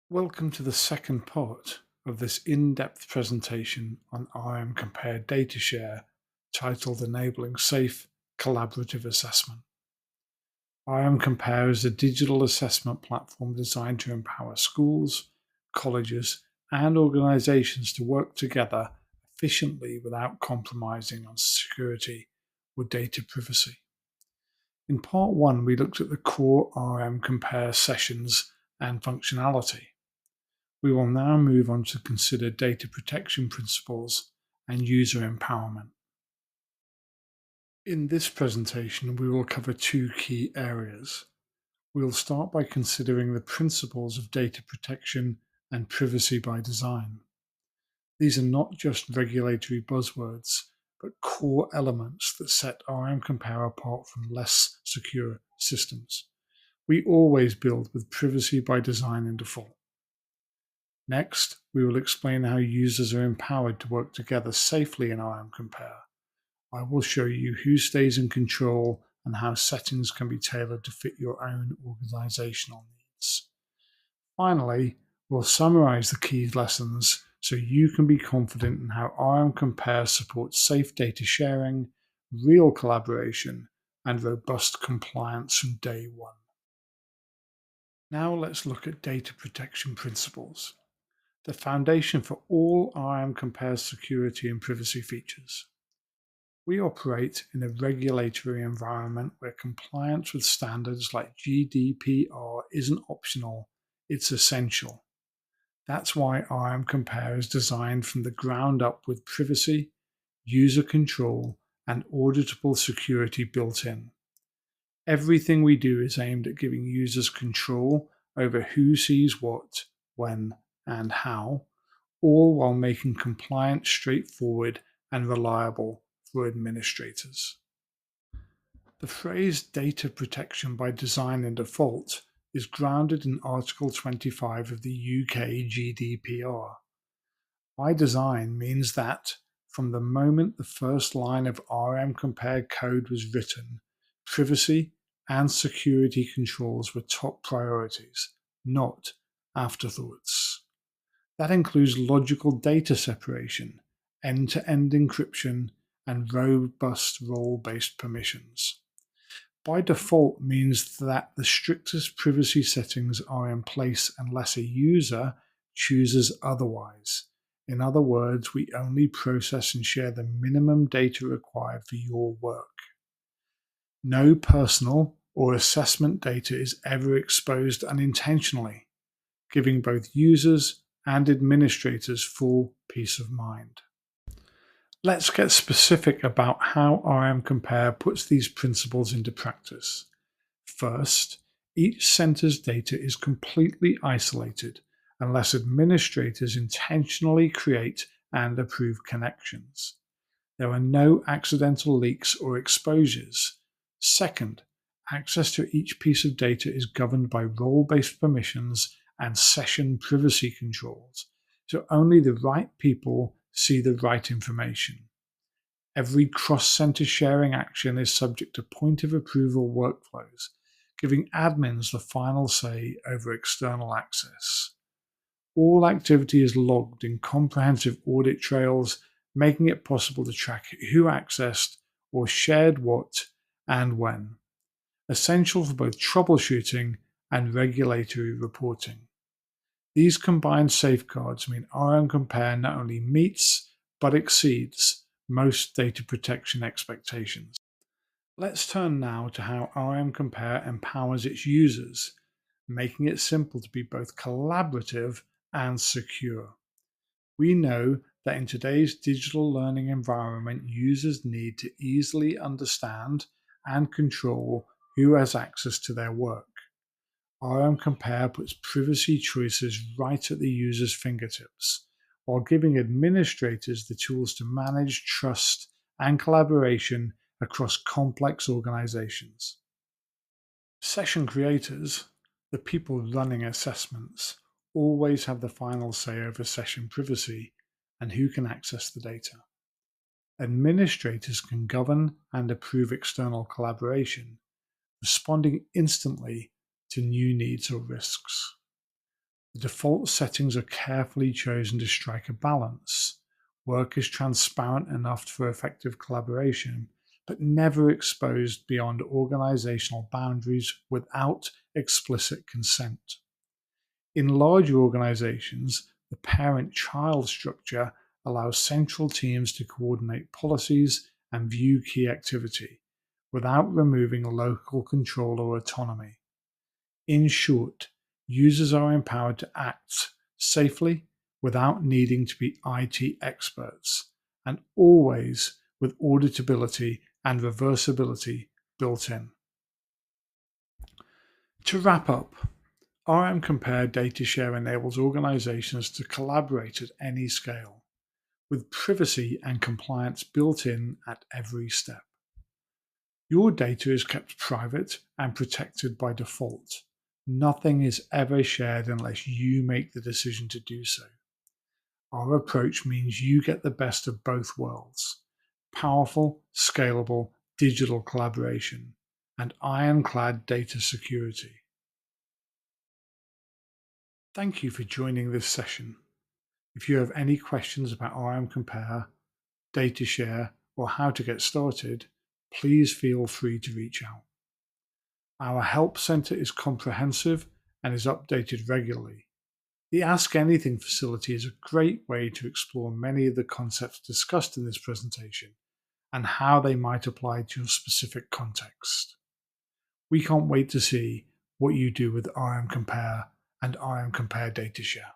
Welcome to the second part of this in-depth presentation on RM Compare DataShare titled Enabling Safe Collaborative Assessment. RM Compare is a digital assessment platform designed to empower schools, colleges, and organizations to work together efficiently without compromising on security or data privacy. In part one, we looked at the core RM Compare sessions and functionality. We will now move on to consider data protection principles and user empowerment. In this presentation, we will cover two key areas. We will start by considering the principles of data protection and privacy by design. These are not just regulatory buzzwords, but core elements that set RM Compare apart from less secure systems. We always build with privacy by design in default. Next, we will explain how users are empowered to work together safely in RM Compare. I will show you who stays in control and how settings can be tailored to fit your own organizational needs. Finally, we'll summarize the key lessons so you can be confident in how RM Compare supports safe data sharing, real collaboration, and robust compliance from day one. Now let's look at data protection principles, the foundation for all RM Compare's security and privacy features. We operate in a regulatory environment where compliance with standards like GDPR isn't optional, it's essential. That's why RM Compare is designed from the ground up with privacy, user control, and auditable security built in. Everything we do is aimed at giving users control over who sees what, when, and how, all while making compliance straightforward and reliable for administrators. The phrase data protection by design and default is grounded in Article 25 of the UK GDPR. By design means that from the moment the first line of RM Compare code was written, privacy and security controls were top priorities, not afterthoughts. That includes logical data separation, end-to-end encryption, and robust role-based permissions. By default means that the strictest privacy settings are in place unless a user chooses otherwise. In other words, we only process and share the minimum data required for your work. No personal or assessment data is ever exposed unintentionally, giving both users and administrators full peace of mind. Let's get specific about how RM Compare puts these principles into practice. First, each center's data is completely isolated unless administrators intentionally create and approve connections. There are no accidental leaks or exposures. Second, access to each piece of data is governed by role-based permissions and session privacy controls, so only the right people see the right information. Every cross-center sharing action is subject to point of approval workflows, giving admins the final say over external access. All activity is logged in comprehensive audit trails, making it possible to track who accessed or shared what and when, essential for both troubleshooting and regulatory reporting. These combined safeguards mean RM Compare not only meets but exceeds most data protection expectations. Let's turn now to how RM Compare empowers its users, making it simple to be both collaborative and secure. We know that in today's digital learning environment, users need to easily understand and control who has access to their work. RM Compare puts privacy choices right at the user's fingertips, while giving administrators the tools to manage trust and collaboration across complex organizations. Session creators, the people running assessments, always have the final say over session privacy and who can access the data. Administrators can govern and approve external collaboration, responding instantly to new needs or risks. The default settings are carefully chosen to strike a balance. Work is transparent enough for effective collaboration, but never exposed beyond organizational boundaries without explicit consent. In larger organizations, the parent child structure allows central teams to coordinate policies and view key activity without removing local control or autonomy. In short, users are empowered to act safely without needing to be IT experts, and always with auditability and reversibility built in. To wrap up, RM Compare DataShare enables organizations to collaborate at any scale, with privacy and compliance built in at every step. Your data is kept private and protected by default. Nothing is ever shared unless you make the decision to do so. Our approach means you get the best of both worlds: powerful, scalable digital collaboration and ironclad data security. Thank you for joining this session. If you have any questions about RM Compare, DataShare, or how to get started, please feel free to reach out. Our Help Center is comprehensive and is updated regularly. The Ask Anything facility is a great way to explore many of the concepts discussed in this presentation and how they might apply to your specific context. We can't wait to see what you do with RM Compare and RM Compare DataShare.